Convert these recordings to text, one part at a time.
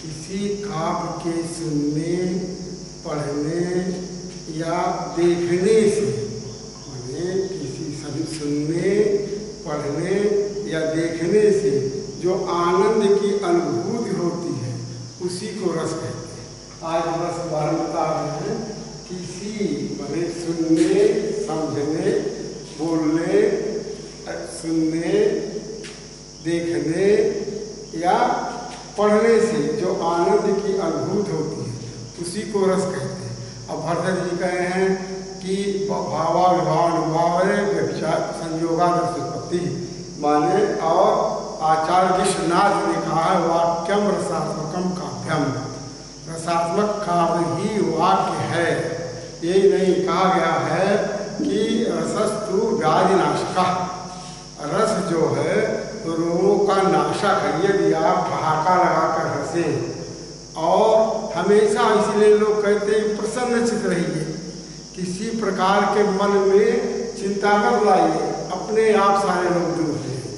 किसी काव्य के सुनने, पढ़ने या देखने से, माने किसी सभी सुनने, पढ़ने या देखने से जो आनंद की अनुभूति होती है उसी को रस कहते हैं। आज रस बारे बता रहे हैं, किसी माने सुनने, समझने, बोलने, सुनने, देखने या पढ़ने से जो आनंद की अनुभूति होती है उसी को रस कहते हैं। अब भरत जी कहे हैं कि भावानुभाव व्यभिचार संयोगादर्शोत्पत्ति, माने और आचार्य विश्वनाथ ने कहा है वाक्यम रसात्मकम काव्यम, रसात्मक काव्य ही वाक्य है। यही नहीं कहा गया है कि रसस्तु व्याधिनाशका, रस जो है रोगों का नाशक है। यदि आप ठहाका लगाकर हंसें और हमेशा, इसलिए लोग कहते हैं प्रसन्न चित्त रहिए, किसी प्रकार के मन में चिंता मत लाइए, अपने आप सारे लोग दूर हो जाएंगे।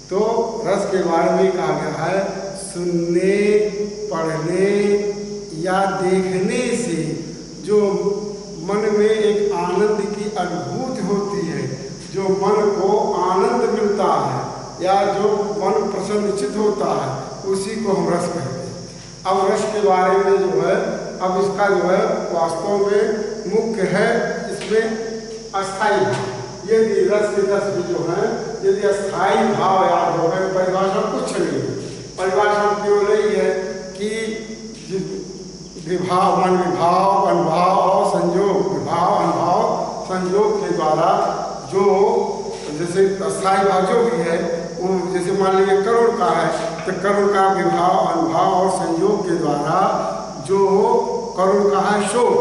तो रस के बारे में कहा गया है सुनने, पढ़ने या देखने से जो मन में एक आनंद की अनुभूति होती है, जो मन को आनंद मिलता है या जो मन प्रसन्नचित होता है, उसी को हम रस कहते हैं। अब रस के बारे में जो है, अब इसका जो है वास्तव में मुख्य है इसमें अस्थाई भाव। यदि रस के रस भी जो है, यदि अस्थाई भाव याद हो गए, परिभाषा कुछ नहीं है। परिभाषा केवल यही है कि विभाव, मन विभाव, अनुभाव और संयोग, विभाव अनुभाव संयोग के द्वारा जो जैसे अस्थाई भाव जो भी है वो, जैसे मान लीजिए करोड़ का है तो करोड़ का विभाव, अनुभाव और संयोग के द्वारा जो करोड़ का है शोक,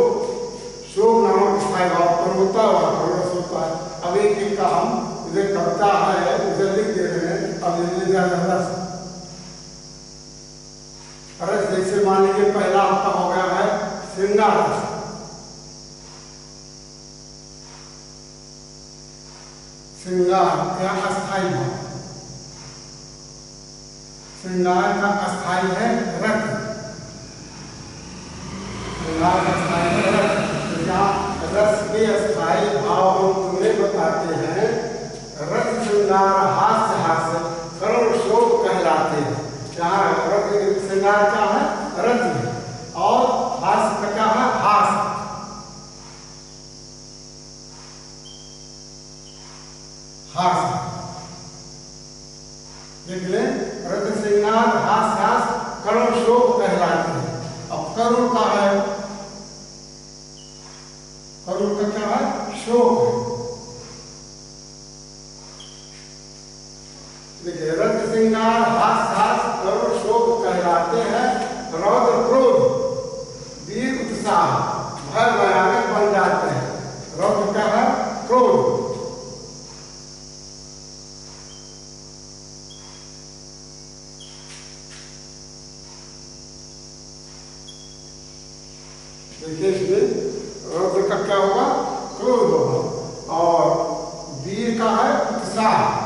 शोक नामक अस्थाई भाव पर होता है। अब एक का हम इधर कविता है उधर लिख दे रहे हैं। अब रस, रस जैसे मान लीजिए पहला आपका हो गया है श्रृंगार रस, श्रृंगार या अस्थाई भाव। श्रृंगार का अस्थाई है रत, श्रृंगार का अस्थाई है रत। तो जहाँ रस के अस्थाई भाव हम तुम्हें बताते हैं, रस श्रृंगार हास्य हास्य करुण शोक कहलाते हैं। जहाँ रत श्रृंगार क्या है, रत है, और हास्य का क्या है, हास्य। हास्य देख ले, रत श्रृंगार हास्य हास्य करुण शोक कहलाते हैं। अब करुण का है, करुण का क्या है, शोक है। देखिए रत श्रृंगार हास्य हास्य करुण शोक कहलाते हैं। रौद्र क्रोध वीर उत्साह भय भयानक बन जाते हैं। रौद्र क्या है, क्रोध। देखिए इसमें रौद्र का क्या होगा, क्रोध होगा, और वीर का है उत्साह।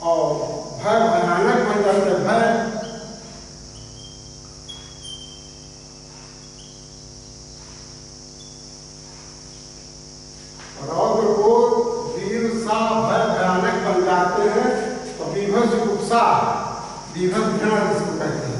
और भय भयानक बन जाते, भय रौद्र को वीर उत्साह भय भयानक बन जाते हैं। और विभत्स उत्साह, विभत्स घृणा जिसको कहते हैं।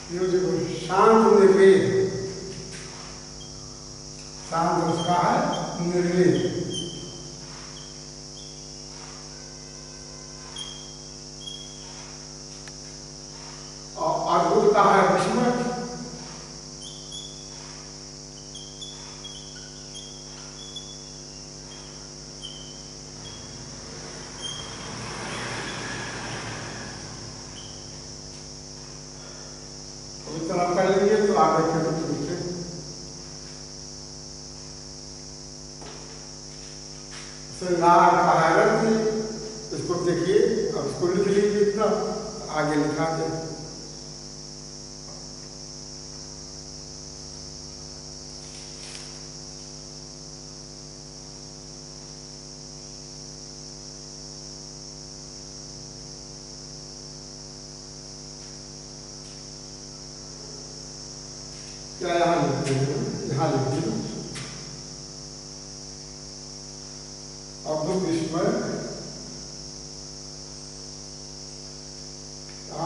ये जो शांत निर्वेद, शांत उसका है निर्वेद। और अद्भुत का है विस्मय। इतना कर लेंगे तो आगे के श्रृंगार का है रत, इसको देखिए, अब इसको लिख लीजिए, इतना आगे लिखा जाए। क्या यहाँ लिखते हैं, यहाँ लिखते हैं अब विस्मय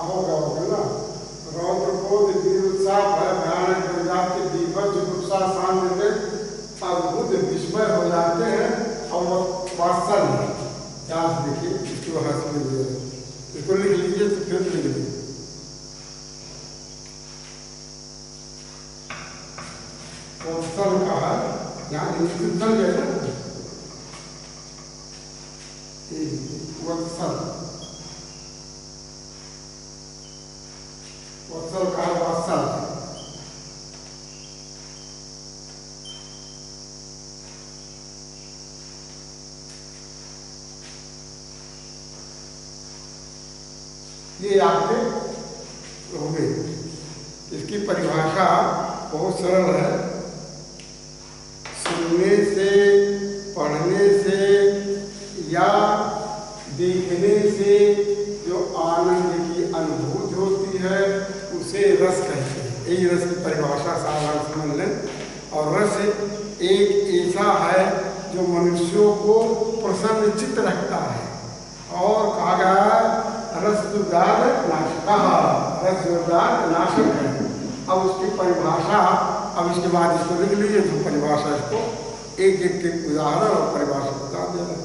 होगा ना। रौद्र क्रोध वीर उत्साह भय भयानक बन जाते, दीपक जुगुप्सा शांत देते, अद्भुत विस्मय हो जाते हैं। और वो वात्सल्य क्या देखिए, इसको हंस में इसको लिख लीजिए, तो फिर लिख लीजिए। वत्सल का है यहाँ इंस्टीट्यूशन है ना, वत्सल वत्सल का है वत्सल। ये आपके हो गए। इसकी परिभाषा बहुत सरल है। सुनने से, पढ़ने से या देखने से जो आनंद की अनुभूति होती है उसे रस कहते हैं। यही रस की परिभाषा साधारण समझ लें। और रस एक ऐसा है जो मनुष्यों को प्रसन्नचित्त रखता है। और कहा गया रस दुर्दार नाशक, रस दुर्दार नाशक है। अब उसकी परिभाषा, अब इसके बाद इसको लिख लीजिए, तो परिभाषा इसको एक एक के उदाहरण और परिभाषा बता देना।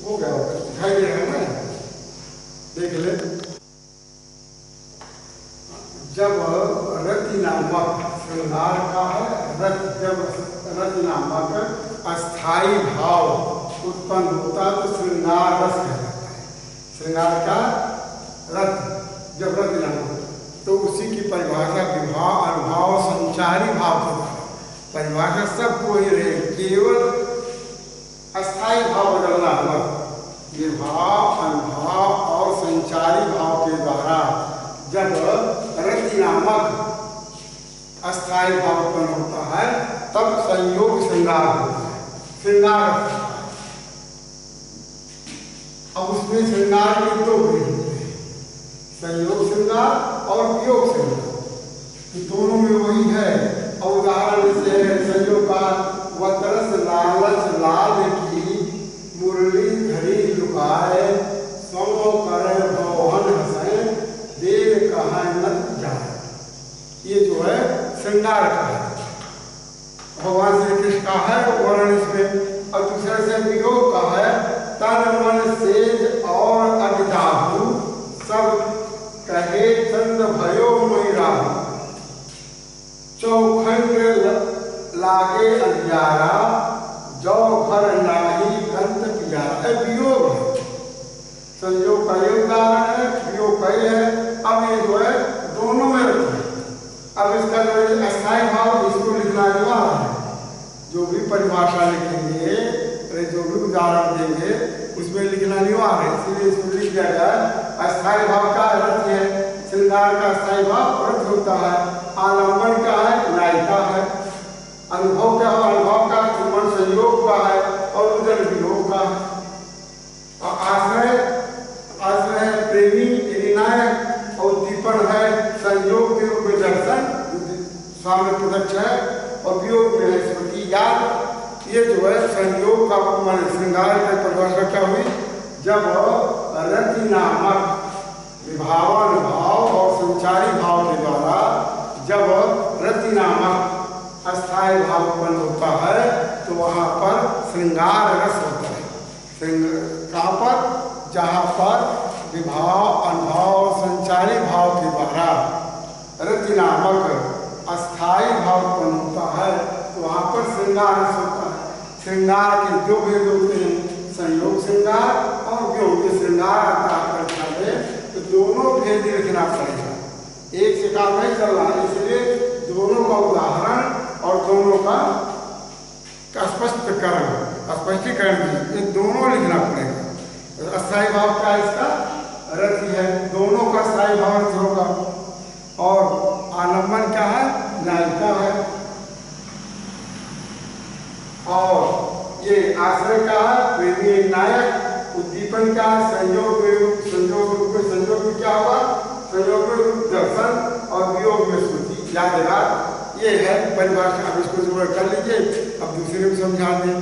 हो गया, दिखाई दे रहा है ना, देख ले। जब रति नामक श्रृंगार का है, जब रति नामक अस्थाई भाव उत्पन्न होता तो श्रृंगार रस कहलाता है। श्रृंगार का रत जब रति नामक, तो उसी की परिभाषा विभाव अनुभाव संचारी भाव के द्वारा। परिभाषा सबको ही रहे, केवल अस्थाई भाव बदलना हुआ। विभाव अनुभाव और संचारी भाव के द्वारा जब रति नामक अस्थाई भाव उत्पन्न होता है तब संयोग श्रृंगार होता है। श्रृंगार, अब उसमें श्रृंगार के दो भेद होते हैं, संयोग श्रृंगार और वियोग श्रृंगार। दोनों में वही है। और उदाहरण से संयोग का वतरस लालच लाल की मुरली धरी लुकाए, सोनो करे भवन हंसे, देव कहा न जाए। ये जो है श्रृंगार का है, भगवान श्री कृष्ण का है वर्णन इसमें। और दूसरे से वियोग का है, तन मन सेज और अविदाहु सब कहे चंद भयो मैरा, चौखंड लागे अंधियारा, जो घर नाही कंत पियारा। वियोग है, संयोग का ये उदाहरण है, वियोग का ये है। अब ये जो है दोनों में रखते हैं। अब इसका जो अस्थाई भाव, इसको लिखना अनिवार्य है। जो भी परिभाषा लिखेंगे, जो भी उदाहरण देंगे, उसमें लिखना अनिवार्य है। इसलिए इसको लिख दिया जाए। अस्थाई भाव का अर्थ है, श्रृंगार का अस्थाई भाव अर्थ होता है। आलंबन का है, नायिका है। अनुभव का, अनुभव का मन संयोग का है और उधर वियोग का है। और आश्रय, आश्रय है प्रेमी निर्णायक, और दीपन है संयोग के रूप में दर्शन, सामने प्रत्यक्ष है। और वियोग में है स्मृति याद। ये जो है संयोग का मान श्रृंगार की परिभाषा क्या हुई, जब रति नामक विभावन भाव और संचारी भाव के द्वारा जब रति नामक अस्थाई भाव उत्पन्न होता है तो वहाँ पर श्रृंगार रस होता है। कहाँ पर, जहाँ पर विभाव अनुभाव संचारी भाव के द्वारा रति नामक अस्थाई भाव उत्पन्न होता है तो वहाँ पर श्रृंगार रस होता है। श्रृंगार के दो भेद होते हैं, संयोग श्रृंगार और वियोग श्रृंगार। तो दोनों भेद लिखना पड़ेगा, एक से काम नहीं चलना। इसलिए दोनों का उदाहरण और दोनों का स्पष्टीकरण ये दोनों लिखना पड़ेगा। अस्थायी भाव क्या इसका अर्थ है, दोनों का स्थायी भाव अर्थ होगा। और आलम्बन क्या है, नायिका है। और ये आश्रय क्या है, प्रेमी नायक। उद्दीपन क्या है, संयोग में क्या होगा, संयोग में दर्शन और वियोग में स्मृति। याद ये है परिभाषा। अब इसको जरूर कर लीजिए, अब दूसरे को समझा दें,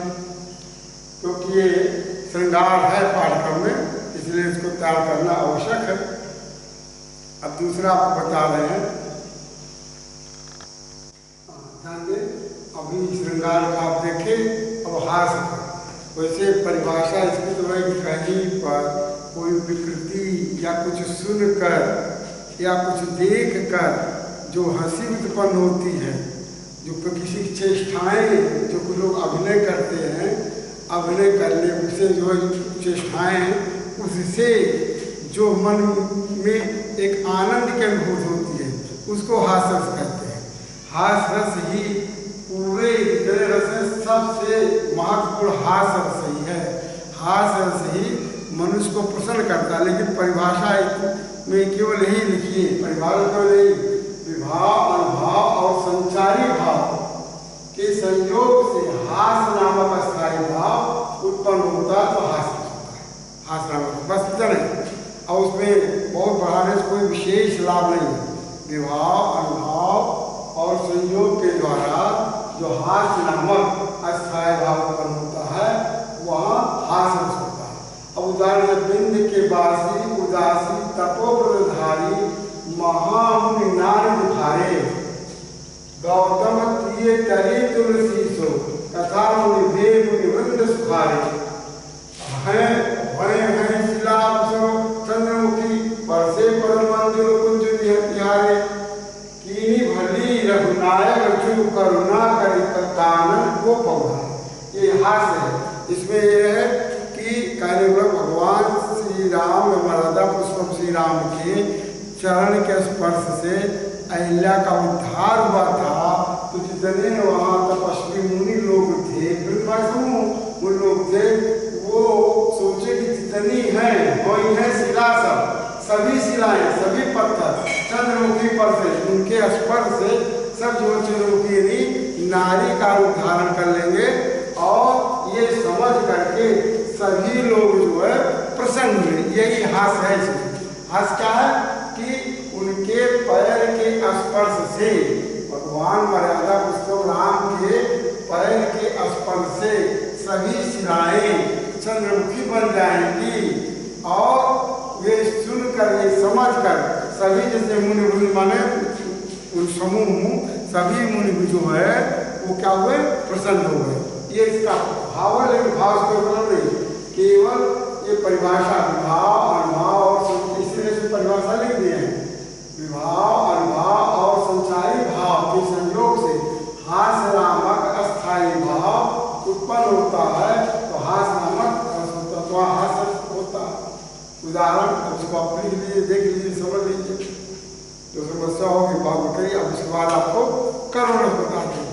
क्योंकि ये श्रृंगार है पाठ्यक्रम में, इसलिए इसको तैयार करना आवश्यक है। अब दूसरा आपको बता रहे हैं, ध्यान दें। अभी श्रृंगार का आप देखें, अब हास्य वैसे परिभाषा इसकी तो है कि कहीं पर कोई विकृति या कुछ सुनकर या कुछ देखकर जो हंसी उत्पन्न होती है, जो किसी चेष्टाएँ जो कुछ लोग अभिनय करते हैं, अभिनय करने से जो चेष्टाएँ उससे जो मन में एक आनंद की अनुभूति होती है उसको हास्य रस कहते हैं। हास्य रस ही पूरे रस सबसे महत्वपूर्ण हास्य रस ही है। हास्य रस ही मनुष्य को प्रसन्न करता है। लेकिन परिभाषा में केवल यही लिखी है, परिभाषा केवल यही, विभाव, अनुभाव और संचारी भाव के संयोग से हास्य नामक अस्थायी भाव उत्पन्न होता है, तो हास्य होता है। हास्य नामक बस इतना नहीं, और उसमें बहुत बढ़ाने से कोई विशेष लाभ नहीं है। विभाव, अनुभाव और संयोग के द्वारा जो हास्य नामक अस्थायी भाव उत्पन्न होता है वहाँ हास्य होता है। अब उदाहरण, बिंद के बासी उदासी तपोप्रधारी महामुनि नारद धारे गौतम प्रिय तरी तुलसी सो कथा मुनि देव मुनि वृंद सुखारे हैं शिला चंद्रमुखी परसे परम मंदिर कुंज बिहारे कीनी भली रघुनायक चु करुणा करी कानन को पौधा। ये हास्य है। इसमें यह है कि कहने वाला भगवान श्री राम मर्यादा पुष्पम श्री राम के चरण के स्पर्श से अहिल्या का उद्धार हुआ था। तो जितने वहाँ तपस्वी मुनि लोग थे, उन लोग थे, वो सोचे कि जितनी हैं वही है शिला, सभी शिलाएं, सभी पत्थर चंद्रमुखी पर से उनके स्पर्श से सब जो चंद्रमुखी नारी का रूप धारण कर लेंगे। और ये समझ करके सभी लोग जो है प्रसन्न हुए। यही हास्य है। हास्य क्या है कि उनके पैर के स्पर्श से, भगवान मर्यादा पुरुषोत्तम राम के पैर के स्पर्श से सभी शिलाएं चंद्रमुखी बन जाएंगी। और वे सुनकर, ये समझकर सभी जैसे मुनि माने उन समूह सभी मुनि जो है वो क्या हुए, प्रसन्न हो गए। ये इसका भाव है। लेकिन भाव को मतलब नहीं, केवल ये परिभाषा विभाव, अनुभाव और इसलिए से परिभाषा लिख दिए हैं। विभाव, अनुभाव और संचारी भाव के संयोग से हास्य नामक अस्थायी भाव उत्पन्न होता है, तो हास्य नामक हास्य होता है। उदाहरण उसको आप लिख लीजिए, देख लीजिए, समझ लीजिए, जो समस्या होगी बात करिए। अब उसके बाद आपको करोड़ बता देंगे।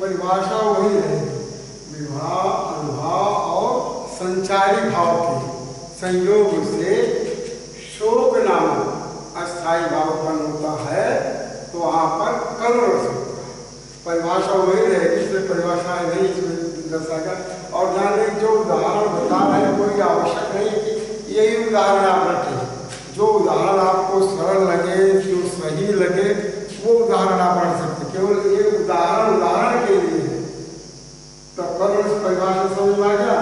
परिभाषा वही है, विभाव, अनुभाव और संचारी भाव के संयोग से शोक नामक अस्थायी भाव उत्पन्न होता है, तो वहाँ पर करोड़ होता है। परिभाषा वही रहेगी, इसलिए परिभाषा नहीं इसमें दर्शाएगा। और ध्यान दें, जो उदाहरण बता रहे हैं कोई आवश्यक नहीं कि यही उदाहरण आप रखें। जो उदाहरण आपको सरल लगे, जो सही लगे, वो उदाहरण आप रख सकते। केवल एक उदाहरण के लिए है। तो करोड़ परिभाषा समझ में आ गया।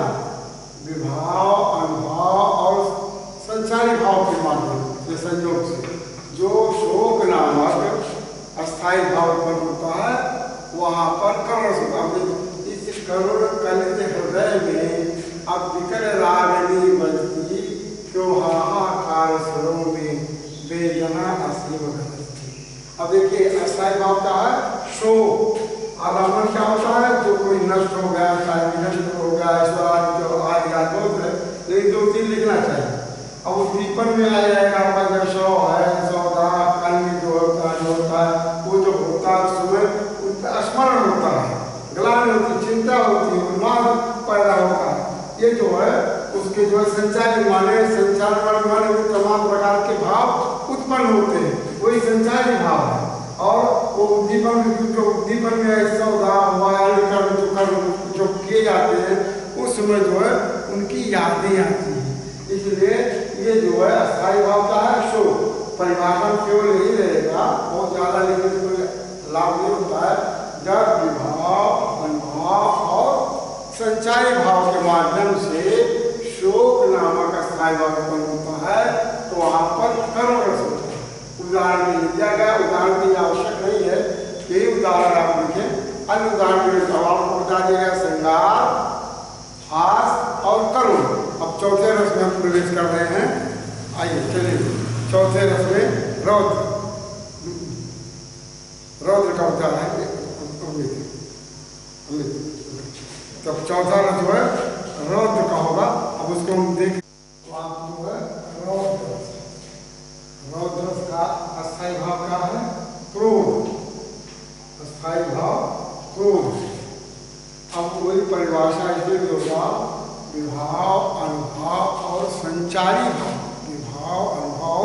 विभाव, अनुभाव और संचारी भाव के माध्यम से संयोग से जो शोक नामक अस्थायी भाव उत्पन्न होता है, वहाँ पर करोड़ इस करोड़ कलित हृदय में अब विकल रागिनी बजती, क्यों हाहाकार स्वरों में बेजना असीम गरजती। अब देखिए अस्थायी भाव क्या है, शोक। आगमन क्या होता है, जो कोई नष्ट हो गया, चाहे विनष्ट हो गया, स्वराज जो आज या दोस्त है, लेकिन 2-3 लिखना चाहिए। अब उद्दीपन में आ जाएगा, आपका जब सौ है, सौदा, संचारी माने संचार माने में तमाम प्रकार के भाव उत्पन्न होते हैं, वही संचारी भाव है। और वो उद्दीपन में ऐसा जो किए जाते हैं उसमें जो है उनकी यादें आती हैं। इसलिए ये जो है अस्थायी भाव का है शोक। परिभाषा केवल यही रहेगा, बहुत ज़्यादा लेकिन कोई लाभ नहीं होता है। जब विभाव अनुभाव और संचारी भाव के माध्यम से शोक नामक अस्थायी भाव उत्पन्न होता है तो वहाँ पर कर्म रस होता है। उदाहरण नहीं दिया गया, उदाहरण की आवश्यक नहीं है, यही उदाहरण आप लिखें। अन्य उदाहरण में जवाब को बता दिया गया श्रृंगार, हास और करुण। अब चौथे रस में हम प्रवेश कर रहे हैं। आइए चलिए चौथे रस में रौद्र। रौद्र का उदाहरण है अमृत। तब चौथा रस जो है रौद्र का होगा। अब उसको हम देखें तो आप जो है रौद्र, रौद्र का अस्थायी भाव क्या है? क्रोध। अस्थायी भाव क्रोध। अब वही परिभाषा इसलिए होगा विभाव अनुभाव और संचारी भाव। विभाव अनुभाव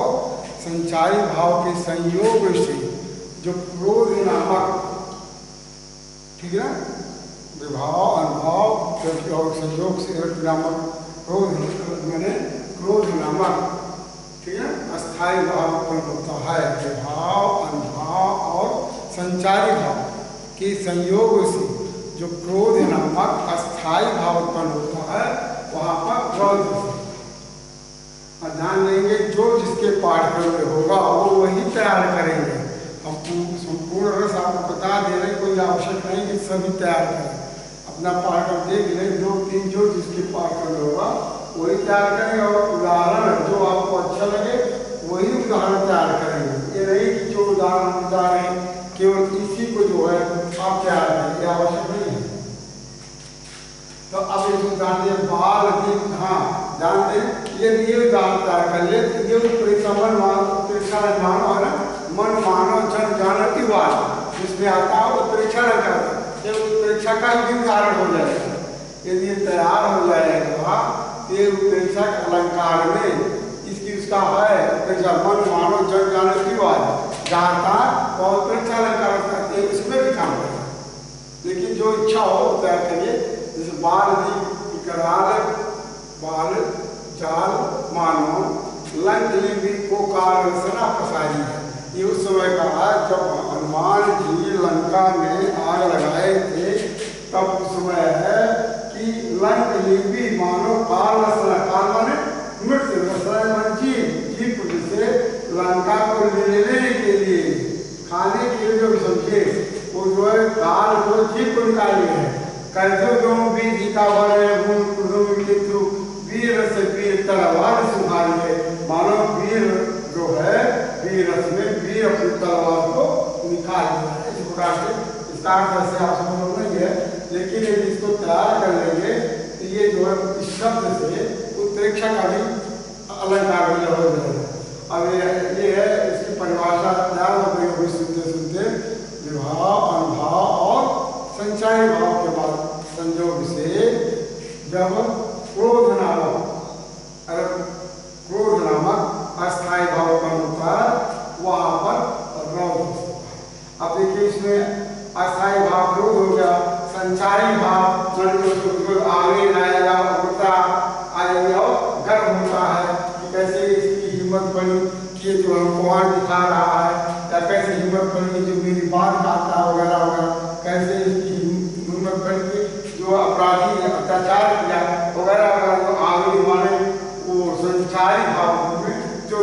संचारी भाव के संयोग से जो क्रोध नामक, ठीक है ना, विभाव अनुभाव और संयोग से नामक क्रोध मैंने क्रोध नामक, ठीक है, अस्थायी भाव उत्पन्न होता है। विभाव अनुभाव और संचारी भाव के संयोग से जो क्रोध नामक अस्थायी भाव उत्पन्न होता है वहाँ पर रौद्र। और ध्यान देंगे जो जिसके पाठ्यक्रम में होगा वो वही तैयार करेंगे। हम संपूर्ण रस आपको बता दे रहे, कोई आवश्यक नहीं कि सभी तैयार करें। अपना पाठ्यक्रम देख लें, 2-3 जो जिसके पाठ्यक्रम में होगा वही तैयार करेंगे और उदाहरण जो आपको अच्छा लगे वही उदाहरण तैयार करेंगे। ये नहीं कि जो उदाहरण बता रहे हैं केवल इसी को जो है आप तैयार करें, ये आवश्यक नहीं है। तो अब ये उदाहरण दिए बाल दीप, हाँ ध्यान दें, ये उदाहरण तैयार कर ले। ये परीक्षा मन मानो है ना, मन मानो जन जानती बात जिसमें आता है वो परीक्षा नहीं करता, ये परीक्षा का ही उदाहरण हो जाएगा। यदि तैयार हो जाएगा ये परीक्षा अलंकार में इसकी उसका है परीक्षा मन मानो जन जानती बात जहाँ था और परीक्षा अलंकार करते हैं, उसमें भी काम करेगा। लेकिन जो इच्छा हो तैयार करिए। जैसे बाल दीप कराल बाल जाल मानो लंक लिपि को काल रचना पसारी है। ये उस समय का है जब हनुमान जी लंका में आग लगाए थे, तब उस समय है कि लंक लिपि मानो काल रचना, काल माने मृत्यु, रचना मन जीव से लंका को लेने के लिए खाने के लिए जो समझे वो जो है काल को जीव को निकाले हैं। कैसे विधि का वीर से वीर तलवार सुधारिए, मानो वीर जो है वीर रस में वीर अपनी तलवार को निकाल दिया है। इस प्रकार से इसका अर्थ से आप समझ नहीं है, लेकिन यदि इसको तैयार कर लेंगे तो ये जो है इस शब्द से उत्प्रेक्षा का भी अलंकार हो जाएगा। अब ये है इसकी परिभाषा तैयार हो गई हुई सुनते सुनते। विभाव अनुभाव और संचारी भाव के बाद संयोग से जब क्रोध नामक अस्थायी भाव उत्पन्न होता है वहाँ पर रौद्र। अब देखिए इसमें अस्थायी भाव क्रोध हो गया, संचारी भाव आगे जाएगा, उड़ता आएगा और गर्व होता है कि कैसे इसकी हिम्मत बनी कि जो हमको वहाँ दिखा रहा है, या कैसे हिम्मत बनी जो मेरी बात काटता वगैरह वगैरह, कैसे इसकी हिम्मत बनी जो अपराधी अत्याचार किया वगैरह वगैरह। जो आगे माने वो संचारी भाव में जो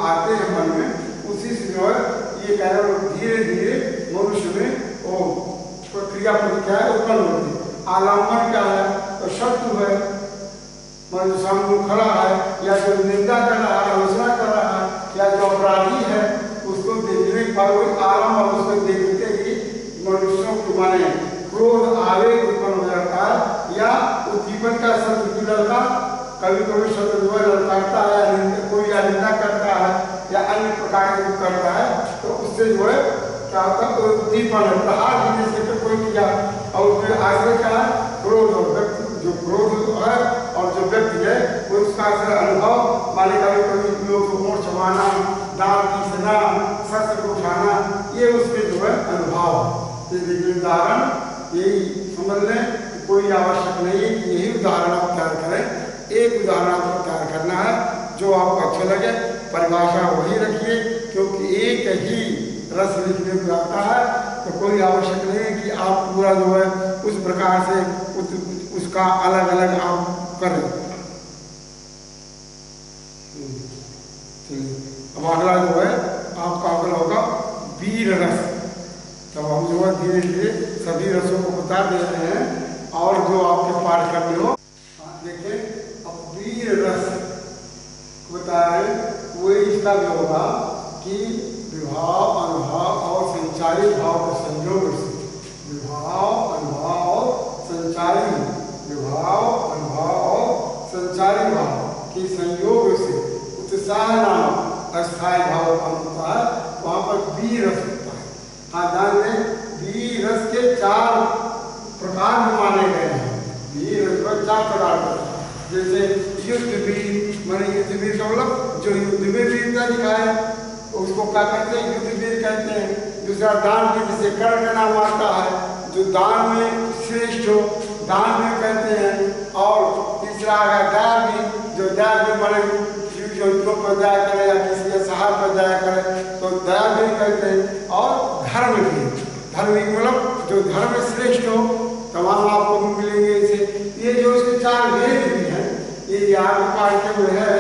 आते हैं मन में, उसी से जो है ये कह रहे धीरे धीरे मनुष्य में वो क्रिया प्रतिक्रिया उत्पन्न होती है। आलम्बन क्या है? तो शत्रु है, जो सामने खड़ा है या जो निंदा कर रहा है, आलोचना कर रहा है, या जो अपराधी है उसको देखने पर वही आलम्बन, उसको देखते ही मनुष्यों को माने क्रोध आवेग उत्पन्न हो जाता है, या उद्दीपन का शत्रु लड़का कभी कभी शत्रु लड़काता है, कोई निंदा करता है या अन्य प्रकार के करता है, तो उससे जो है क्या होता है उद्दीपन है, प्रहार देने से कोई किया और उसमें आश्रय क्या है क्रोध, जो क्रोध है और जो व्यक्ति है वो उसका अनुभव माने कभी लोग को मोड़ चबाना, दांत पीसना, सर को उठाना, ये उसके जो है अनुभव। ये देखिए उदाहरण यही समझ लें, कोई आवश्यक नहीं है कि यही उदाहरण आप तैयार करें। एक उदाहरण आपको तैयार करना है जो आपको अच्छा लगे, परिभाषा वही रखिए, क्योंकि एक ही रस लिखने को आता है तो कोई आवश्यक नहीं है कि आप पूरा जो है उस प्रकार से उसका अलग अलग आप करें। अब अगला जो है आपका अगला होगा वीर रस। तब हम जो है धीरे धीरे सभी रसों को बता दे रहे हैं और जो आपके पाठ करने हो देखिए। अब वीर रस बताए वो इसका भी होगा कि विभाव, अनुभाव और संचारी भाव के संयोग से, विभाव, अनुभाव और संचारी, विभाव, अनुभाव और संचारी भाव के संयोग से उत्साह नाम अस्थायी भाव उत्पन्न होता है, वहाँ पर वीर रस होता है। हाँ ध्यान दें, वीर रस के 4 प्रकार माने गए हैं। वीर रस पर 4 प्रकार होता है, जैसे युद्ध वीर, माने युद्ध वीर का मतलब जो युद्ध में वीरता दिखाए उसको क्या कहते हैं, युद्ध वीर कहते हैं। दूसरा दान वीर, जिसे कर्ण का नाम आता है, जो दान में श्रेष्ठ हो, दान वीर कहते हैं। और तीसरा आ गया दया वीर, जो दया वीर माने जंतुओं पर दया करे या किसी के सहार पर दया करे तो दया वीर कहते हैं। और धर्म वीर, धर्म वीर मतलब जो धर्म में श्रेष्ठ हो, तमाम आपको मिलेंगे इसे। ये जो इसके 4 वेद भी हैं, ये याद पाठ हुए है,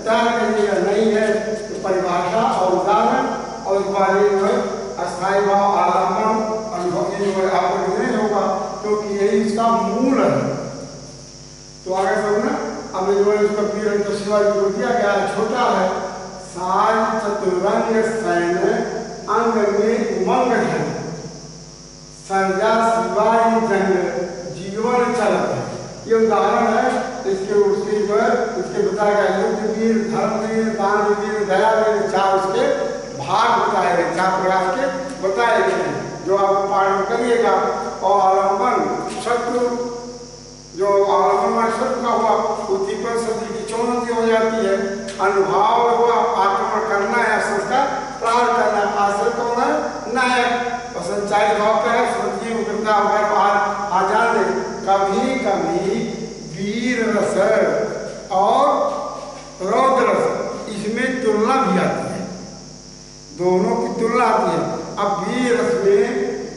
तैयार करिएगा। नहीं है तो परिभाषा और उदाहरण और इस बारे में अस्थायी भाव, आलम्बन, अनुभव जो है आपको नहीं होगा, क्योंकि यही इसका मूल है। तो आगे समझना, अब जो है उसका पीरियड तो शिवाजी को दिया गया है, छोटा है। साज चतुरंग सैन्य अंग में उमंग है, सर्जा शिवाजी जंग जीवन चलत है। ये उदाहरण है इसके, उसके जो है उसके बताया गया युद्ध वीर, धर्म वीर, दान वीर, दया वीर, 4 उसके भाग बताए गए, 4 प्रकार के बताए गए हैं जो आप पाठ करिएगा। और आलम्बन शत्रु, जो आलम्बन शत्रु का हुआ उद्दीपन शत्रु की चुनौती हो जाती है। अनुभाव हुआ आक्रमण करना है, संस्कार प्रार करना, आश्रय कौन है, नायक। और संचारी भाव का है स्मृति उग्रता वगैरह आ जाने। कभी कभी वीर रस और रौद्र रस, इसमें तुलना भी आती है, दोनों की तुलना आती है। अब वीर रस में,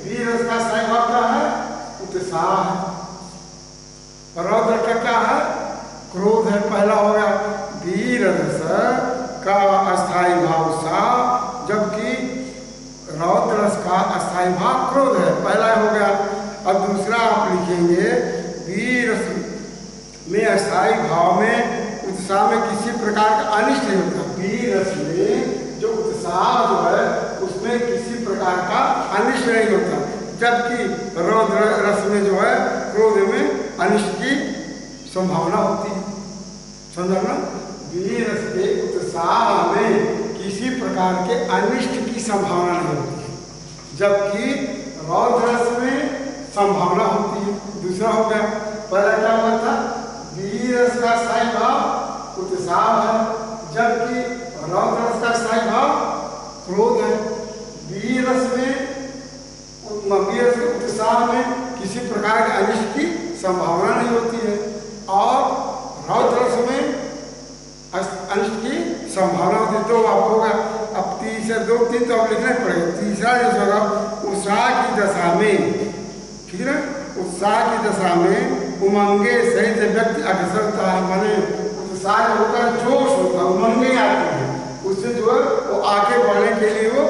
वीर रस का सही भाव क्या है, उत्साह है। रौद्र का क्या है, क्रोध है। पहला हो गया वीर रस का अस्थायी भाव सा, जबकि रौद्र रस का अस्थायी भाव क्रोध है, पहला हो गया। अब दूसरा आप लिखेंगे वीर रस में अस्थायी भाव में उत्साह में किसी प्रकार का अनिष्ट नहीं होता। वीर रस में जो उत्साह जो है उसमें किसी प्रकार का अनिष्ट नहीं होता, जबकि रौद्र रस में जो है क्रोध में अनिष्ट की संभावना होती है। समझना, वीर रस के उत्साह में किसी प्रकार के अनिष्ट की संभावना नहीं होती है, जबकि रौद्र रस में संभावना होती है। दूसरा हो गया, पहला क्या हुआ था, वीर रस का स्थायी भाव उत्साह है, जबकि रौद्र रस का स्थायी भाव क्रोध है। वीर रस में, वीर रस के उत्साह में किसी प्रकार के अनिष्ट की संभावना नहीं होती है, और रौद्र रस में अनिष्ट की संभावना होती है। तो आप होगा, अब तीसरा 2-3 तो आप लिखना पड़ेगा। तीसरा जो होगा उत्साह की दशा में, ठीक है ना, उत्साह की दशा में उमंगे सहित व्यक्ति अग्रसर होता है। माने उत्साह होता है, जोश होता है, उमंगे आती है, उससे जो है वो आगे बढ़ने के लिए वो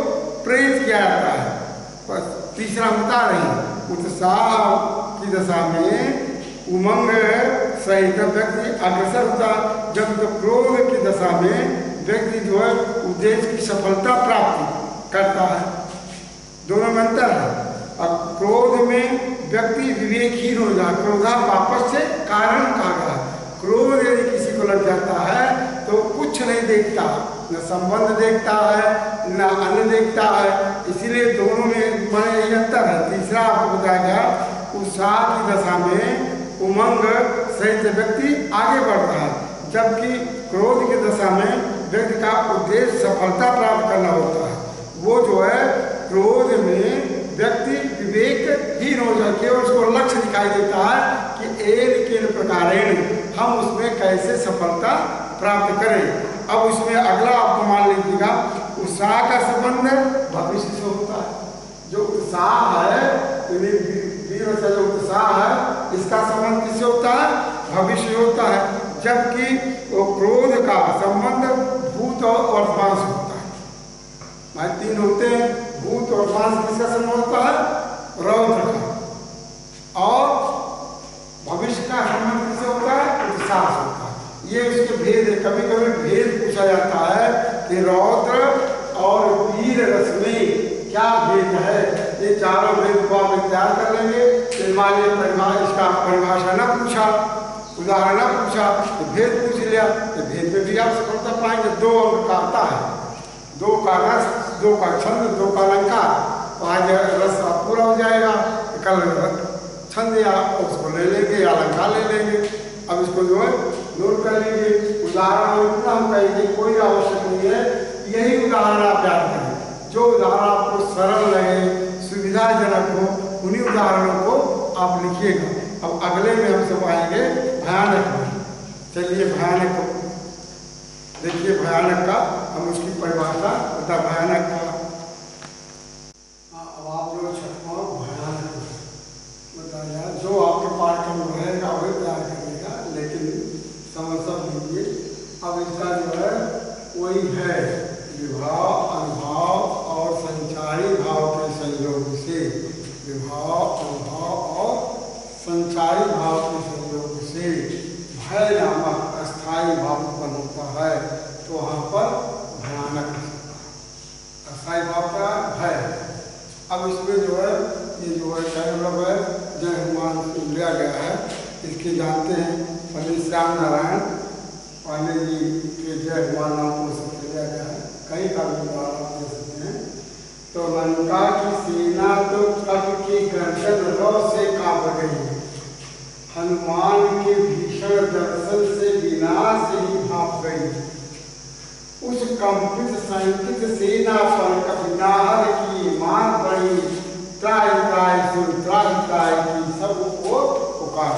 प्रेरित किया जाता है। बस तीसरा बता रही, उत्साह की दशा में उमंग सहित व्यक्ति अग्रसर होता है, जब तो क्रोध की दशा में व्यक्ति जो है उद्देश्य की सफलता प्राप्त करता है। दोनों में अंतर है। अब क्रोध में व्यक्ति विवेकहीन हो जाता, क्रोधा वापस से कारण कहा गया। क्रोध यदि किसी को लग जाता है तो कुछ नहीं देखता, न संबंध देखता है, न अन्न देखता है। इसीलिए दोनों में माने अंतर है। तीसरा आपको बताया गया, उत्साह की दशा में उमंग सहित व्यक्ति आगे बढ़ रहा है, जबकि क्रोध की दशा में व्यक्ति का उद्देश्य सफलता प्राप्त करना होता है। वो जो है क्रोध में व्यक्ति विवेकहीन हो जाए, केवल उसको लक्ष्य दिखाई देता है कि एन किन प्रकारेण हम उसमें कैसे सफलता प्राप्त करें। अब उसमें अगला आपको मान लीजिएगा, उत्साह का संबंध भविष्य से होता है। जो उत्साह है, वीर से जो उत्साह है, इसका संबंध किससे होता है? भविष्य होता है। जबकि वो क्रोध का संबंध भूत और वर्तमान से होता है। भाई तीन होते हैं, भूत और वर्तमान से किसका संबंध होता है? रौद्र का। और भविष्य का संबंध किससे होता है? उत्साह से होता है। ये उसके भेद है। कभी कभी भेद पूछा जाता है कि रौद्र और वीर रस में क्या भेद है। ये चारों भेद को आप तैयार कर लेंगे। इसका परिभाषा न पूछा, उदाहरण न पूछा, तो भेद पूछ लिया, तो भेद में भी आप सफलता पाएंगे। 2 अंक का आता है, 2 का रस, 2 का छंद, 2 का अलंकार। तो आज रस पूरा हो जाएगा, कल छंद या उसको ले लेंगे या अलंकार ले लेंगे। अब इसको जो है नोट कर लीजिए। उदाहरण इतना हम कहेंगे, कोई आवश्यक नहीं है, यही उदाहरण आप याद करें। जो उदाहरण आपको सरल लगे, सुविधाजनक हो, उन्हीं उदाहरणों को आप लिखिएगा। अब अगले में हम सब आएंगे भयानक। चलिए भयानक देखिए, भयानक का हम उसकी परिभाषा बता। भयानक का अब आप जो छठवां भयानक बताया, जो आपके पाठ्यक्रम रहेगा वही तैयार करेगा, लेकिन समझ सब लीजिए। अब इसका जो है वही है विभाव, अनुभाव और संचारी भाव के संयोग से। विभाव, अनुभाव और संचारी भाव के संयोग से भय नामक अस्थायी भाव उत्पन्न होता है। तो वहाँ पर भयानक अस्थायी भाव का भय। अब इसमें जो है ये जो है क्या मतलब है, जय हनुमान को लिया गया है। इसके जानते हैं पंडित श्याम नारायण पांडे जी के जय हनुमान नाम को लिया गया है। कई काव्य आप दे सकते हैं। तो लंका की सेना तो कब की गर्जन रौ से कांप गई, हनुमान के भीषण दर्शन से विनाश ही भाप गई। उस कंपित संकित सेना पर कपिनाहर की मार पड़ी, त्राय त्राय सुर त्राय त्राय की सबको पुकार।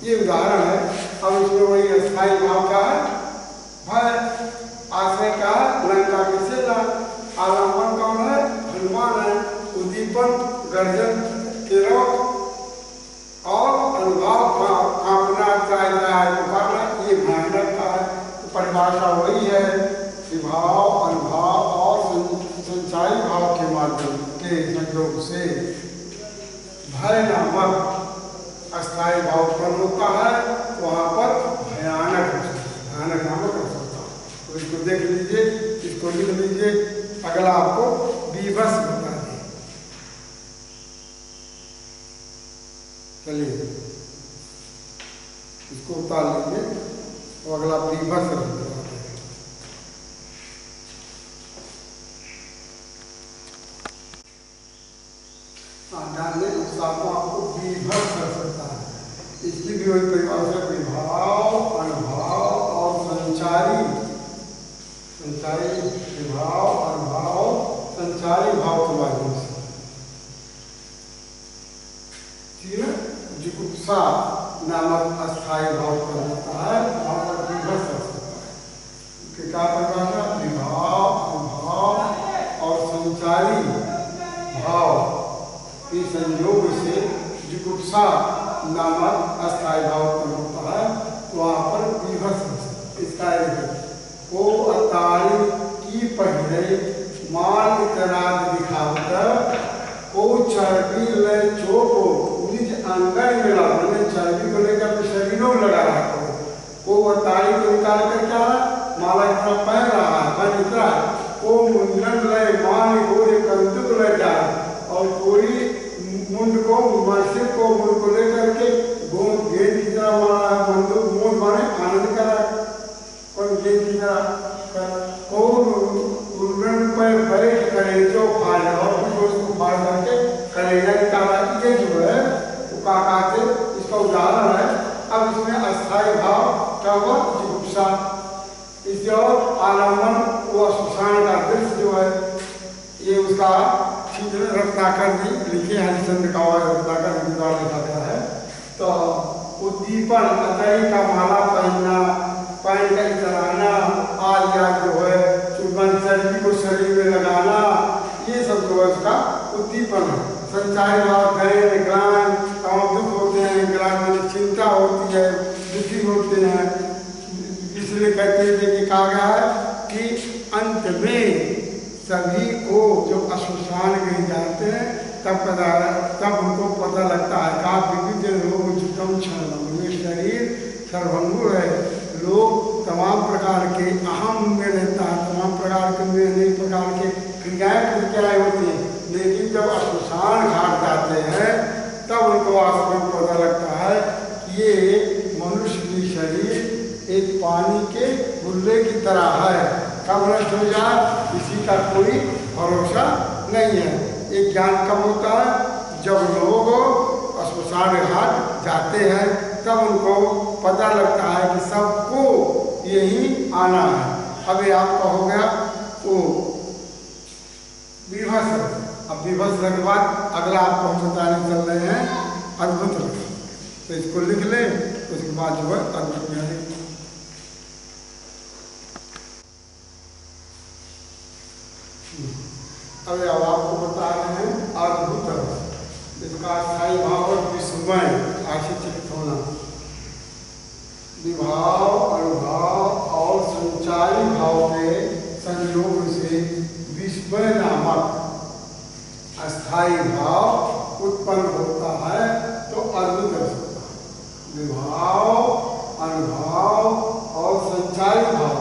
ये उदाहरण है। अब इसमें वही अस्थायी भाव का है भय, आश्रय का लंका की सेना, आलम्बन कौन है? हनुमान है। उद्दीपन गर्जन के रौद और अनुभाव कामना पुकारना, ये भयानक का है। तो परिभाषा वही है, विभाव, अनुभाव और संचारी भाव के माध्यम के संयोग से भय नामक अस्थायी भाव उत्पन्न होता है। वहाँ पर भयानक नामक हो सकता है। तो इसको देख लीजिए, इसको लिख लीजिए। अगला आपको बीभत्स बता दें। चलिए इसको उतार लीजिए। तो अगला बीभत्स बताते हैं। डालने उत्साह आपको बीभत्स कर सकता है। इसकी भी वही परिभाषा, विभाव, अनुभाव और संचारी विभाव, अनुभाव, संचारी भाव के माध्यम से। ठीक है। जिगुप्सा नामक अस्थायी भाव का होता है, वहाँ पर बीभत्स कर सकता है। क्या परिभाषा? विभाव, अनुभाव और संचारी भाव के संयोग से जिगुप्सा नामक अस्थायी भाव उत्पन्न होता है। तो वहाँ पर बीभत्स इसका को अतारी की पहले मान इतराद दिखावकर को चर्बी ले चोको निज अंगन में लगा, मैंने चर्बी को लेकर शरीरों लगा रहा है। को अतारी को निकाल कर क्या माला इतना पहन रहा है, बन इतना को मुंडन ले मान गोरे कंदुक ले जाए, और कोई मुंड को मस्जिद को मुंड को लेकर के गोंद गेंद की तरह मारा है, बंदूक मुंड मारे आनंद करा, कौन गेंद की तरह पर बैठ करे जो फाड़ और उसको फाड़ करके करेगा निकाला। ये जो है वो काका से इसका उदाहरण है। अब इसमें उसका रत्नाकर जी लिखे, हरिश्चंद्र का रत्नाकर जी द्वारा लिखा गया है। तो उद्दीपन, अतई का माला पहनना, पहन कर चलाना, आज या जो है चुंबन शरीर को शरीर में लगाना, ये सब जो है उसका उद्दीपन है। संचारी भाव, धैर्य, ज्ञान, काम दुख होते हैं, ज्ञान में चिंता होती है, दुखी होते हैं, इसलिए कहते थे कि कहा गया है कि अंत में सभी को जो अश्मशान में जाते हैं तब उनको पता लगता है का विविध रोग जुटम क्षण में शरीर सर्वंगुर है। लोग तमाम प्रकार के अहम में रहता है, तमाम प्रकार के अनेक प्रकार के क्रियाएं होती हैं, लेकिन जब अश्मशान घाट जाते हैं तब उनको वास्तव में पता लगता है कि ये मनुष्य की शरीर एक पानी के गुल्ले की तरह है, कब नष्ट हो जाए किसी का कोई भरोसा नहीं है। एक ज्ञान कब होता है? जब लोग श्मशान घाट जाते हैं तब उनको पता लगता है कि सबको यही आना है। अब ये आपका हो गया वो विभस। अब विभस के बाद अगला आपको हम बताने चल रहे हैं अद्भुत। तो इसको लिख ले, उसके बाद जो है अद्भुत में अब आपको बता रहे हैं अद्भुत। इसका स्थायी भाव और विस्मय आश्चर्यचकित होना, विभाव, अनुभाव और संचारी भाव के संयोग से विस्मय नामक अस्थायी भाव उत्पन्न होता है तो अद्भुत होता है। विभाव, अनुभाव और संचारी भाव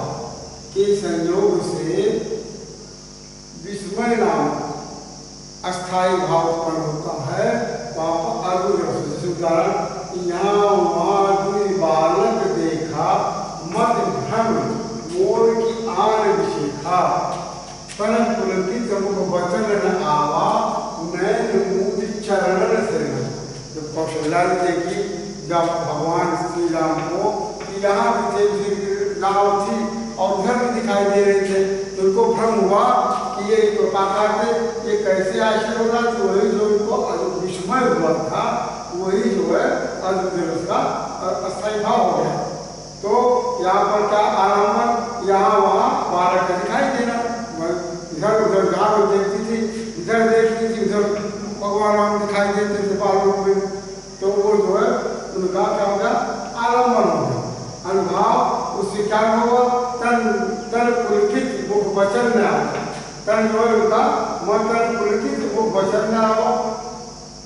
के संयोग से विस्मय नाम अस्थायी भाव उत्पन्न होता है, वहाँ पर अद्भुत। जैसे उदाहरण, यहाँ वहाँ बालक देखा मत भ्रम मोर की आन विशेखा, परम पुलकित मुख वचन न आवा नैन मूर्ति चरण से। जब कौशल्या देखी जब भगवान श्री राम को यहाँ भी नाव थी और उधर भी दिखाई दे रहे थे, तो उनको भ्रम हुआ कि ये तो काका थे, ये कैसे आश्चर्य हो रहा। तो वही जो इनको विस्मय हुआ था वही जो है अद्भुत का अस्थायी भाव हो गया। तो यहाँ पर क्या आलम्बन, यहाँ वहाँ बालक का दिखाई देना, इधर उधर जहाँ देखती थी, इधर देखती थी, उधर भगवान राम दिखाई देते थे बालकों में, तो वो जो है उनका क्या हो गया आलम्बन हो गया। अनुभाव, उससे क्या हुआ तन पुलकित मुख वचन न आवा, तन जो है उनका मन तन पुलकित मुख वचन न आवा,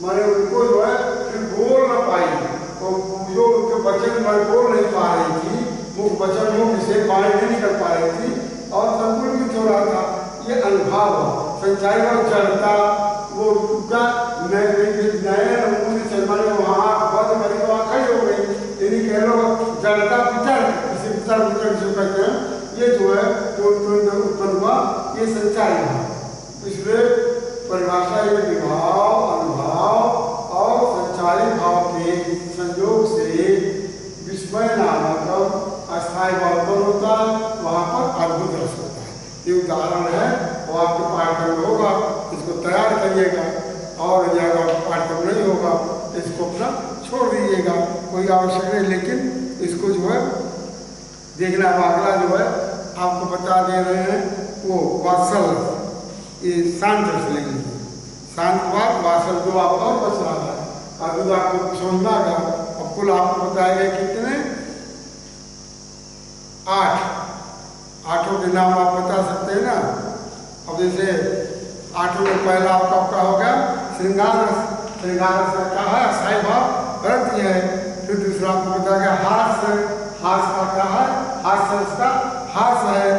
मैंने उनको जो है फिर बोल न पाई, तो जो उनके वचन मैं बोल नहीं पा रही थी, मुख वचन मुख से बाहर नहीं निकल पा रही थी और संपूर्ण हो रहा था। ये अनुभाव संचाई और जड़ता वो उनका नयन मूल्य चलवाने वहाँ बंद करी तो वहाँ खड़ी हो गई, यानी कह लो जड़ता पितर, इसे पितर पितर जो कहते हैं, ये जो है तो उत्पन्न हुआ, ये संचारी भाव। इसलिए परिभाषा ये विभाव, अनुभाव और संचारी भाव के संयोग से विस्मय नामक अस्थायी भाव उत्पन्न होता है, वहाँ पर अद्भुत रस होता है। ये उदाहरण है, वो आपके पाठ्यक्रम में होगा, इसको तैयार करिएगा, और यह पाठ्यक्रम नहीं होगा तो इसको अपना छोड़ दीजिएगा, कोई आवश्यक नहीं। लेकिन इसको जो है देखना, अगला जो है आपको बता दे रहे हैं वो वात्सल, ये शांत रस लेंगे, शांत बात वात्सल जो आपका और बच रहा है, अभी आपको समझना है। और कुल आपको बताए गए कितने 8 के नाम आप बता सकते हैं ना। अब जैसे 8 में पहला आपका क्या हो गया श्रृंगार रस, श्रृंगार रस क्या है अस्थायी भाव रत है। फिर दूसरा आपको बताया गया हास्य, हास्य का क्या है हास्य रस का हास्य है।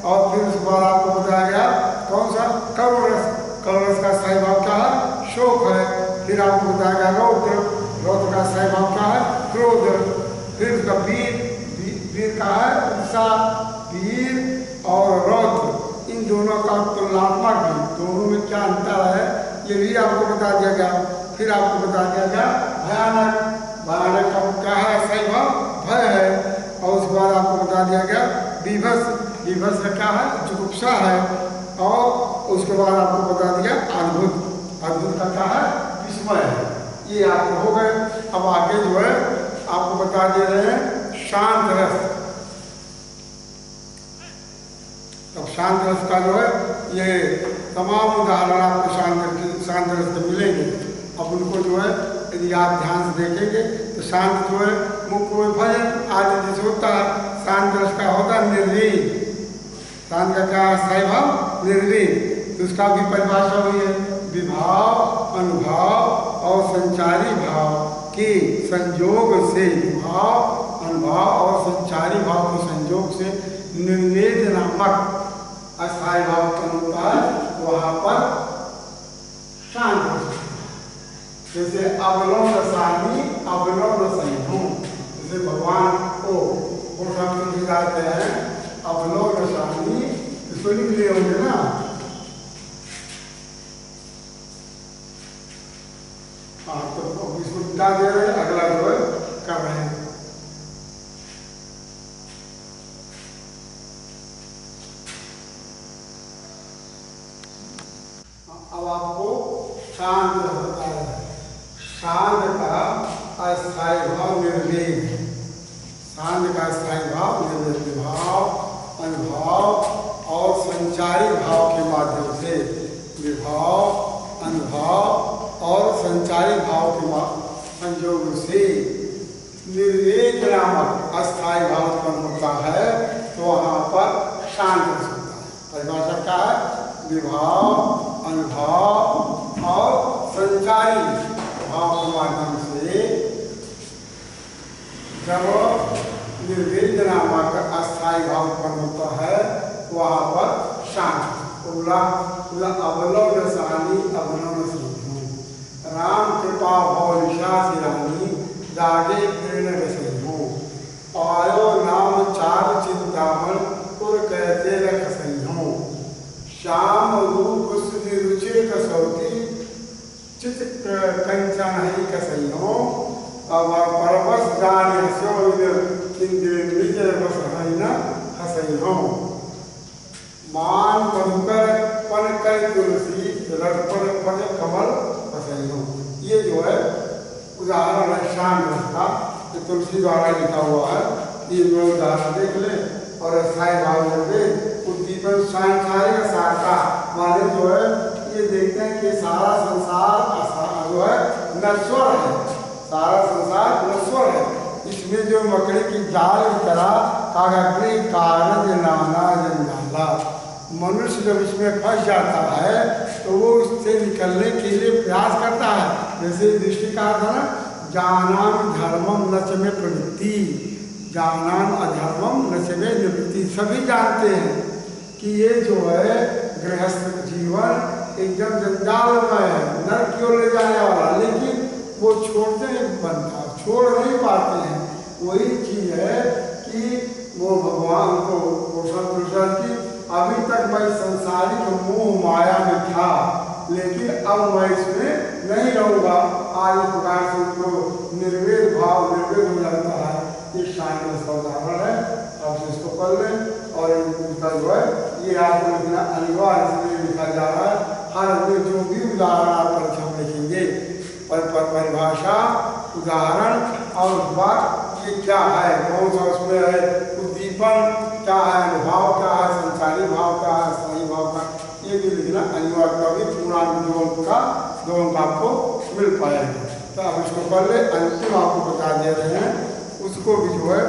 और फिर उसके बाद आपको बताया गया कौन सा करुण रस, करुण रस का अस्थायी भाव क्या है शोक है। फिर आपको बताया गया रौद्र, रौद्र का अस्थायी भाव क्या है क्रोध। फिर उसका वीर, वीर का है उत्साह। वीर और रौद्र इन दोनों का तुलनात्मक भी, दोनों में क्या अंतर है ये भी आपको बता दिया गया। फिर आपको बता दिया गया भयानक, भयानक का क्या है अस्थायी भाव भय है। और उसके बाद आपको बता दिया गया विभस, विभस का क्या है जुगुप्सा है। और उसके बाद आपको बता दिया अद्भुत। अद्भुत का क्या है? विस्मय है। ये आपको हो गए। अब आगे जो है आपको बता दे रहे हैं शांत रस। अब शांत रस का जो है ये तमाम उदाहरण आपको शांत रस के मिलेंगे। अब उनको जो है यदि आप ध्यान से देखेंगे तो शांत जो है मुख्य भजन आदि जैसे होता है, शांत रस का होता है निर्लीन। शांत का क्या स्थायी भाव? निर्लीन। तो उसका भी परिभाषा हुई है, विभाव, अनुभाव और संचारी भाव के संयोग से, विभाव, अनुभाव और संचारी भाव के संयोग से निर्वेद नामक अस्थायी भाव उत्पन्न होता है। वहां पर शांत रस, जैसे अवलोन रसानी अवलोन रसनियों, जैसे भगवान को जाते हैं अवलोन रसानी, इसको लिख लिए होंगे ना। हाँ, तो इसको मिटा दे रहे हैं, अगला जो है कर रहे हैं। अब आपको शांत होता है। शांत का अस्थायी भाव निर्वेद, शांत का अस्थायी भाव निर्वेद, विभाव, अनुभाव और संचारी भाव के माध्यम से, विभाव, अनुभाव और संचारी भाव के संयोग से निर्वेद नामक अस्थायी भाव उत्पन्न होता है। तो वहां पर शांत रस होता है। परिभाषा क्या है? विभाव, अनुभाव और संचारी भाव के माध्यम से जब निर्वेद नामक अस्थायी भाव उत्पन्न होता है वहां पर शांत। अवलोन रसानी अवलोन रसनियों, राम कृपा भव निशा सिरानी जागे प्रेरण रसनियों, पायो नाम चार चिंतामण पुर कहते रख सनियों, श्याम रूप सुधि रुचि कसौती चित कंचन ही कसइयों, परवश जान हस्यो इंद्र निज बस हईना हसइयों, मान मधुकर पन कर तुलसी रटपन पन कमल हसइयों। ये जो है उदाहरण है शांत रस का, जो तुलसी द्वारा लिखा हुआ है। ये जो उदाहरण देख ले। और अस्थायी भाव उद्दीपन सांसारिक साका वाले जो है ये देखते हैं कि सारा संसार जो है नश्वर है, सारा संसार नश्वर है। इसमें जो मकड़ी की जाल की तरह कागज कारज नाना जंजाला, मनुष्य जब इसमें फंस जाता है तो वो इससे निकलने के लिए प्रयास करता है। जैसे दृष्टि का था ना, जानाम धर्मम न च में प्रवृत्ति, जानाम अधर्मम न च में निवृत्ति। सभी जानते हैं कि ये जो है गृहस्थ जीवन एकदम जंजालमय है, नरक की ओर ले जाने वाला, लेकिन वो छोड़ते नहीं बनता, छोड़ नहीं पाते हैं। वही चीज है कि वो भगवान को पुरुषार्थ की अभी तक मैं संसारिक मोह माया में था, लेकिन अब मैं इसमें नहीं रहूंगा। आज इस प्रकार से उसको निर्वेद भाव निर्वेद हो जाता है। ये शांत रस का उदाहरण है। आप इसको पढ़ लें और इनका जो है ये आपको लिखना अनिवार्य इसलिए लिखा जा रहा है। हर में जो भी उदाहरण आप परीक्षा में लिखेंगे, परिभाषा, उदाहरण और बात ये क्या है, कौन सा उसमें है, उद्दीपन क्या है, अनुभाव क्या है, संचारी भाव क्या है, स्थायी भाव का, ये भी लिखना अनिवार्य। कभी पूरा दो अंक आपको मिल पाएगा। तो आप इसको पढ़ ले। अंतिम आपको बता दे रहे हैं, उसको भी जो है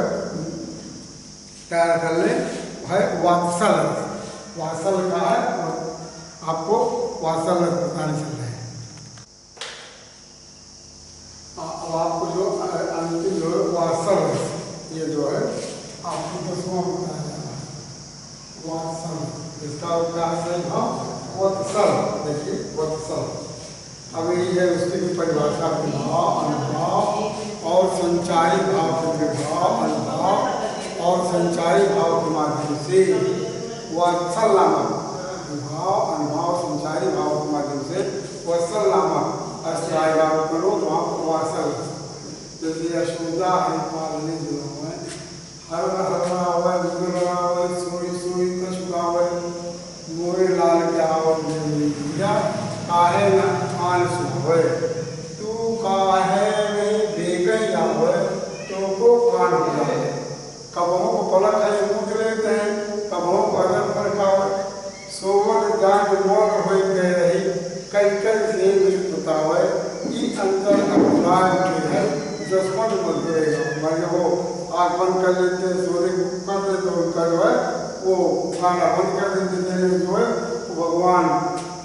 तैयार कर ले। है वात्सल। वात्सल का है, आपको वात्सल बताने चल रहे हैं। अब आपको जो अंतिम जो है वात्सल, ये जो है आपको 10वां बताया जा रहा है। वात्सल इसका उपयोग सही भाव वत्सल। देखिए वत्सल, अब ये है उसकी भी परिभाषा, विभाव, अनुभाव और संचारी भाव के, विभाव, अनुभाव और संचारी भाव के माध्यम से वत्सल नामक, विभाव, अनुभाव, संचारी भाव के माध्यम से वत्सल नामक अस्थायी भाव करो तो आपको वात्सल। जैसे यशोदा है पालने जिलों में हर हरा हुआ, सोई सोई कछुआ हुआ, मोरे लाल काहे न आन सुनावे, तू काहे नहीं देखे जावे तो को कान बुलावे। कबहों को पलक है मूड लेते हैं, कबहों को अगर फरकावे, सोवत जान मोर होई कह रही, कई कई से मिल बतावे, ई अंतर अभिमान के है जसमत मजबूरेगा। मान वो आग बंद कर लेते हैं, सोने को कर देते तो उनका जो है वो खाना बंद कर देते, जो है वो भगवान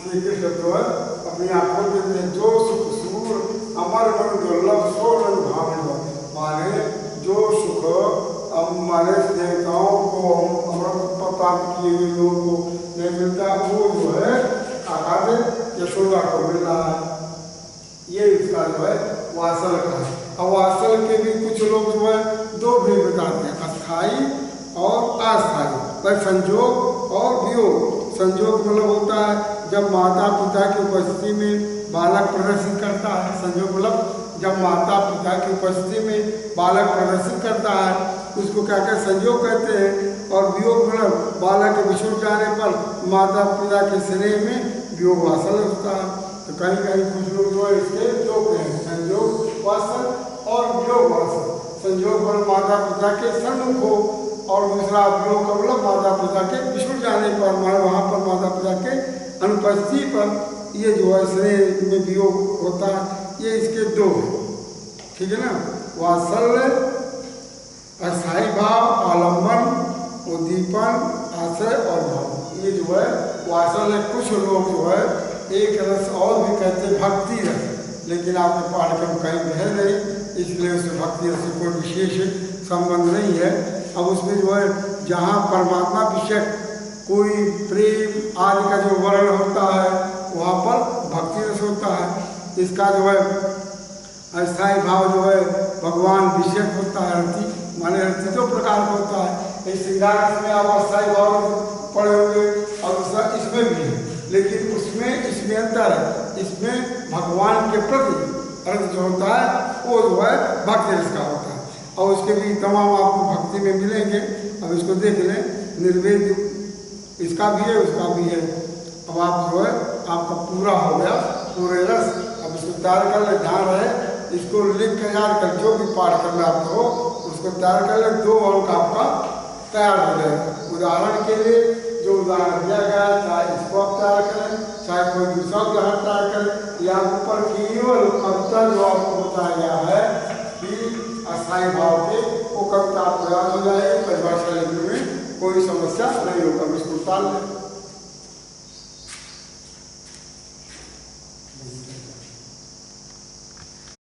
श्री कृष्ण जो है अपनी आंखों देते हैं। जो सुख सूर अमर मन दुर्लभ सो रंग भावना, माने जो सुख हमारे देवताओं को अमृत प्राप्त किए हुए लोगों को नहीं मिलता, वो जो है आकाश यशोदा को मिल रहा है। ये इसका जो है वासल का है। अब वासल के भी कुछ लोग जो है दो भेद बताते हैं, अस्थाई और अस्थाई, भाई संजोग और वियोग। संजोग मतलब होता है जब माता पिता की उपस्थिति में बालक प्रदर्शित करता है। संजोग मतलब जब माता पिता की उपस्थिति में बालक प्रदर्शित करता है उसको क्या कहते संजोग कहते हैं। और वियोग मतलब बालक के बिछुड़ जाने पर माता पिता के स्नेह में वियोग वासल होता है। तो कहीं कहीं कुछ लोग जो है इसके दो हैं, संजोग वासल और वियोग वासल। संजोग मतलब माता पिता के सन्मुख हो और दूसरा वियोग का मतलब माता पिता के बिछुड़ जाने पर, वहाँ पर माता पिता के अनुपस्थिति पर ये जो है स्नेह में वियोग होता है। ये इसके दो हैं, ठीक है ना। वात्सल्य, अस्थायी भाव, आलम्बन, उद्दीपन, आश्रय और भाव, ये जो है वात्सल्य। कुछ लोग जो है एक रस और भी कहते हैं भक्ति रस, लेकिन आपके पाठ्यक्रम कहीं है नहीं, इसलिए उससे भक्ति रस से कोई विशेष संबंध नहीं है। अब उसमें जो है जहाँ परमात्मा विषय कोई प्रेम आदि का जो वर्णन होता है वहाँ पर भक्ति रस होता है। इसका जो है अस्थायी भाव जो है भगवान विषय होता है, रति माने रति दो प्रकार का होता है। इस श्रृंगार रस में आप अस्थायी भाव पढ़े होंगे और दूसरा इसमें भी है, लेकिन उसमें इसमें अंतर है। इसमें भगवान के प्रति अर्थ जो होता है वो जो है भक्ति रस का होता है और उसके भी तमाम आपको भक्ति में मिलेंगे। अब इसको देख लें, निर्वेद इसका भी है उसका भी है। अब आप जो है आपका पूरा हो गया पूरे रस। अब इसको तैयार कर ले, ध्यान रहे इसको लिख कर याद कर, जो भी पाठ करना आपको उसको तैयार कर ले, 2 अंक आपका तैयार हो जाएगा। उदाहरण के लिए जो उदाहरण दिया गया चाहे इसको आप तैयार करें, चाहे कोई दूसरा उदाहरण तैयार करें, या ऊपर केवल कविता जो आपको बताया गया है कि अस्थायी भाव के वो कविता आपको याद हो जाएगी। परिभाषा लिखने में कोई समस्या नहीं होगा, इसको टाल लें।